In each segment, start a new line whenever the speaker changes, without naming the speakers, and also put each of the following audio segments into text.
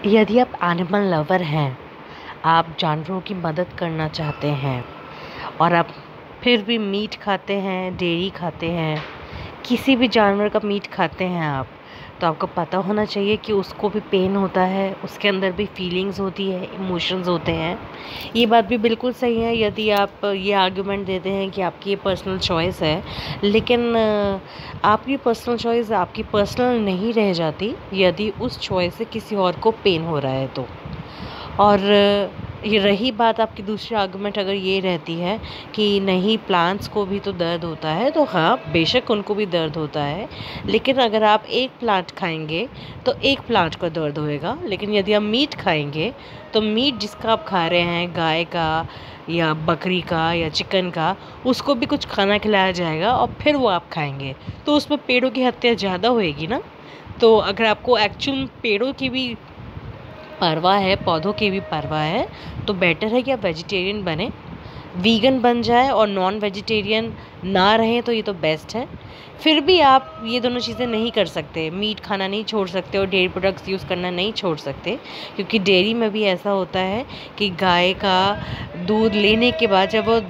यदि आप animal lover हैं, आप जानवरों की मदद करना चाहते हैं और आप फिर भी मीट खाते हैं, डेयरी खाते हैं, किसी भी जानवर का मीट खाते हैं आप, तो आपको पता होना चाहिए कि उसको भी पेन होता है, उसके अंदर भी फीलिंग्स होती है, इमोशंस होते हैं। ये बात भी बिल्कुल सही है यदि आप ये आर्गुमेंट देते हैं कि आपकी ये पर्सनल चॉइस है, लेकिन आपकी पर्सनल चॉइस आपकी पर्सनल नहीं रह जाती यदि उस चॉइस से किसी और को पेन हो रहा है तो। और ये रही बात आपकी दूसरी आर्गुमेंट अगर ये रहती है कि नहीं, प्लांट्स को भी तो दर्द होता है, तो हाँ बेशक उनको भी दर्द होता है, लेकिन अगर आप एक प्लांट खाएंगे तो एक प्लांट को दर्द होएगा, लेकिन यदि आप मीट खाएंगे तो मीट जिसका आप खा रहे हैं, गाय का या बकरी का या चिकन का, उसको भी कुछ खाना खिलाया जाएगा और फिर वो आप खाएंगे, तो उसमें पेड़ों की हत्या ज़्यादा होएगी ना। तो अगर आपको एक्चुअल पेड़ों की भी परवाह है, पौधों की भी परवाह है, तो बेटर है कि आप वेजिटेरियन बने, वीगन बन जाए और नॉन वेजिटेरियन ना रहें, तो ये तो बेस्ट है। फिर भी आप ये दोनों चीज़ें नहीं कर सकते, मीट खाना नहीं छोड़ सकते और डेयरी प्रोडक्ट्स यूज़ करना नहीं छोड़ सकते, क्योंकि डेयरी में भी ऐसा होता है कि गाय का दूध लेने के बाद जब वो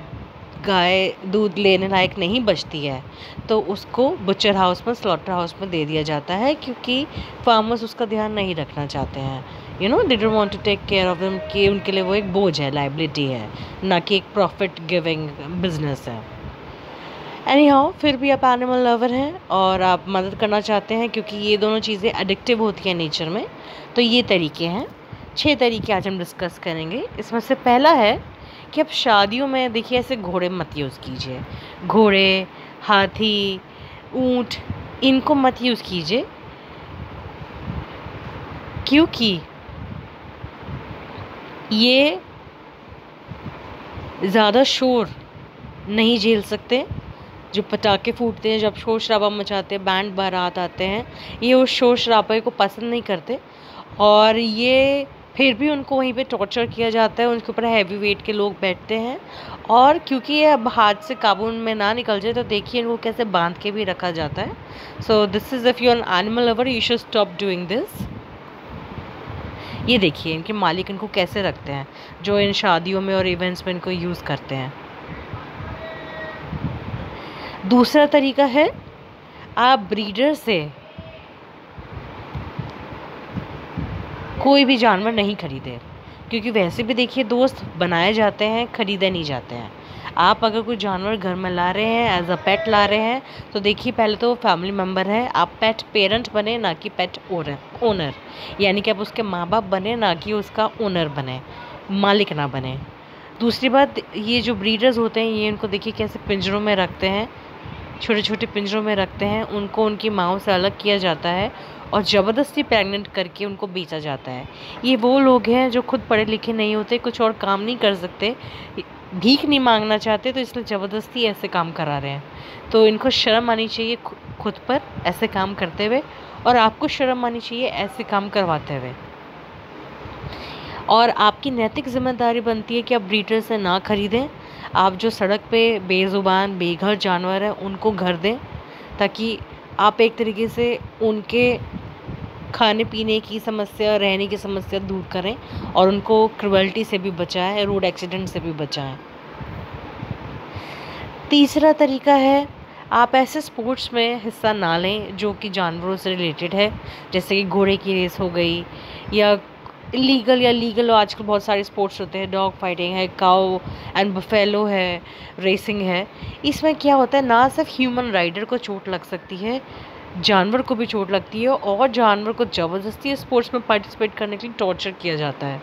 गाय दूध लेने लायक नहीं बचती है तो उसको बुचर हाउस में, स्लॉटर हाउस में दे दिया जाता है, क्योंकि फार्मर्स उसका ध्यान नहीं रखना चाहते हैं। They don't want to take care of them, कि उनके लिए वो एक बोझ है, लाइबिलिटी है, ना कि एक प्रॉफिट गिविंग बिजनेस है। एनी हाउ, फिर भी आप एनिमल लवर हैं और आप मदद करना चाहते हैं, क्योंकि ये दोनों चीज़ें एडिक्टिव होती हैं नेचर में। तो ये तरीके हैं, 6 तरीके आज हम डिस्कस करेंगे। इसमें से पहला है कि आप शादियों में देखिए ऐसे घोड़े मत यूज़ कीजिए, घोड़े, हाथी, ऊंट, इनको मत यूज़ कीजिए, क्योंकि ये ज़्यादा शोर नहीं झेल सकते। जो पटाखे फूटते हैं, जब शोर शराबा मचाते हैं, बैंड बारात आते हैं, ये उस शोर शराबे को पसंद नहीं करते, और ये फिर भी उनको वहीं पे टॉर्चर किया जाता है, उनके ऊपर हैवी वेट के लोग बैठते हैं, और क्योंकि ये अब हाथ से काबू में ना निकल जाए तो देखिए इनको कैसे बांध के भी रखा जाता है। So this is, if you are an animal lover you should stop doing this. ये देखिए इनके मालिक इनको कैसे रखते हैं, जो इन शादियों में और इवेंट्स में इनको यूज़ करते हैं। दूसरा तरीका है, आप ब्रीडर से कोई भी जानवर नहीं खरीदे, क्योंकि वैसे भी देखिए दोस्त बनाए जाते हैं, खरीदे नहीं जाते हैं। आप अगर कोई जानवर घर में ला रहे हैं, एज अ पेट ला रहे हैं, तो देखिए पहले तो वो फैमिली मेम्बर है, आप पेट पेरेंट बने, ना कि पेट ओनर, यानी कि आप उसके माँ बाप बने, ना कि उसका ओनर बने, मालिक ना बने। दूसरी बात, ये जो ब्रीडर्स होते हैं ये इनको देखिए कैसे पिंजरों में रखते हैं, छोटे छोटे पिंजरों में रखते हैं, उनको उनकी माँओं से अलग किया जाता है और ज़बरदस्ती प्रेग्नेंट करके उनको बेचा जाता है। ये वो लोग हैं जो खुद पढ़े लिखे नहीं होते, कुछ और काम नहीं कर सकते, भीख नहीं मांगना चाहते, तो इसलिए ज़बरदस्ती ऐसे काम करा रहे हैं। तो इनको शर्म आनी चाहिए खुद पर ऐसे काम करते हुए, और आपको शर्म आनी चाहिए ऐसे काम करवाते हुए। और आपकी नैतिक जिम्मेदारी बनती है कि आप ब्रीडर से ना खरीदें। आप जो सड़क पे बेज़ुबान बेघर जानवर हैं उनको घर दें, ताकि आप एक तरीके से उनके खाने पीने की समस्या, रहने की समस्या दूर करें और उनको क्रुएल्टी से भी बचाएं, रोड एक्सीडेंट से भी बचाएं। तीसरा तरीका है, आप ऐसे स्पोर्ट्स में हिस्सा ना लें जो कि जानवरों से रिलेटेड है, जैसे कि घोड़े की रेस हो गई, या इलीगल या लीगल आजकल बहुत सारे स्पोर्ट्स होते हैं, डॉग फाइटिंग है, काऊ एंड बफेलो है, रेसिंग है। इसमें क्या होता है, ना सिर्फ ह्यूमन राइडर को चोट लग सकती है, जानवर को भी चोट लगती है, और जानवर को ज़बरदस्ती स्पोर्ट्स में पार्टिसिपेट करने के लिए टॉर्चर किया जाता है।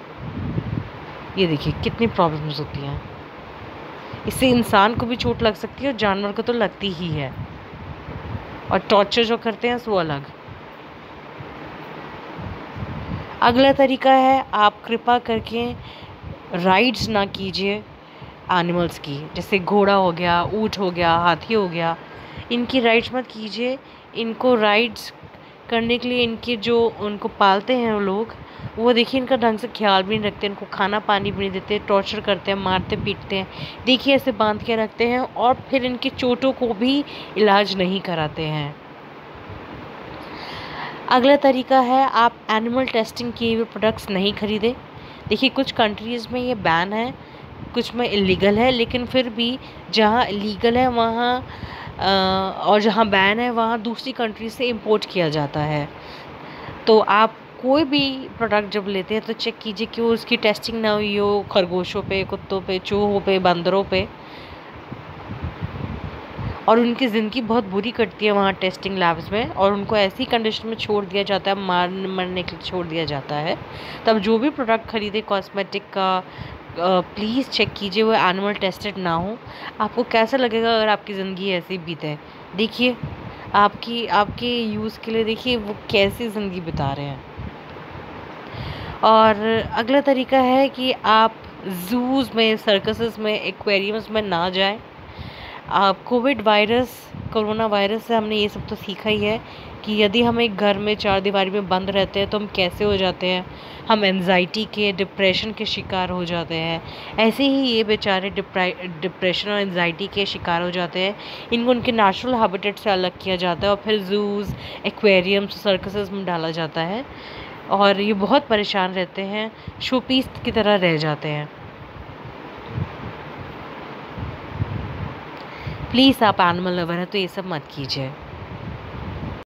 ये देखिए कितनी प्रॉब्लम्स होती हैं, इससे इंसान को भी चोट लग सकती है और जानवर को तो लगती ही है, और टॉर्चर जो करते हैं वो अलग। अगला तरीका है, आप कृपा करके राइड्स ना कीजिए एनिमल्स की, जैसे घोड़ा हो गया, ऊँट हो गया, हाथी हो गया, इनकी राइड्स मत कीजिए। इनको राइड्स करने के लिए इनके जो उनको पालते हैं वो लोग, वो देखिए इनका ढंग से ख्याल भी नहीं रखते, इनको खाना पानी भी नहीं देते, टॉर्चर करते हैं, मारते पीटते हैं, देखिए ऐसे बांध के रखते हैं, और फिर इनकी चोटों को भी इलाज नहीं कराते हैं। अगला तरीका है आप एनिमल टेस्टिंग किए हुए प्रोडक्ट्स नहीं खरीदें। देखिए कुछ कंट्रीज़ में ये बैन है, कुछ में इलीगल है, लेकिन फिर भी जहाँ इलीगल है वहाँ और जहाँ बैन है वहाँ दूसरी कंट्री से इंपोर्ट किया जाता है। तो आप कोई भी प्रोडक्ट जब लेते हैं तो चेक कीजिए कि वो उसकी टेस्टिंग ना हुई हो खरगोशों पे, कुत्तों पे, चूहों पे, बंदरों पे। और उनकी ज़िंदगी बहुत बुरी कटती है वहाँ टेस्टिंग लैब्स में, और उनको ऐसी कंडीशन में छोड़ दिया जाता है, मरने के लिए छोड़ दिया जाता है। तब जो भी प्रोडक्ट खरीदे कॉस्मेटिक का, प्लीज़ चेक कीजिए वो एनिमल टेस्टेड ना हो। आपको कैसा लगेगा अगर आपकी ज़िंदगी ऐसी बीते? देखिए आपके यूज़ के लिए देखिए वो कैसी ज़िंदगी बिता रहे हैं। और अगला तरीका है कि आप ज़ूज़ में, सर्कसेस में, एक्वेरियम्स में ना जाएं। कोरोना वायरस से हमने ये सब तो सीखा ही है कि यदि हम एक घर में चार दीवारी में बंद रहते हैं तो हम कैसे हो जाते हैं, हम एंजाइटी के, डिप्रेशन के शिकार हो जाते हैं। ऐसे ही ये बेचारे डिप्रेशन और एंजाइटी के शिकार हो जाते हैं। इनको उनके नेचुरल हैबिटेट से अलग किया जाता है और फिर ज़ूज़, एक्वेरियम्स, सर्कसेस में डाला जाता है, और ये बहुत परेशान रहते हैं, शोपीस की तरह रह जाते हैं। प्लीज़ आप एनिमल लवर हैं तो ये सब मत कीजिए।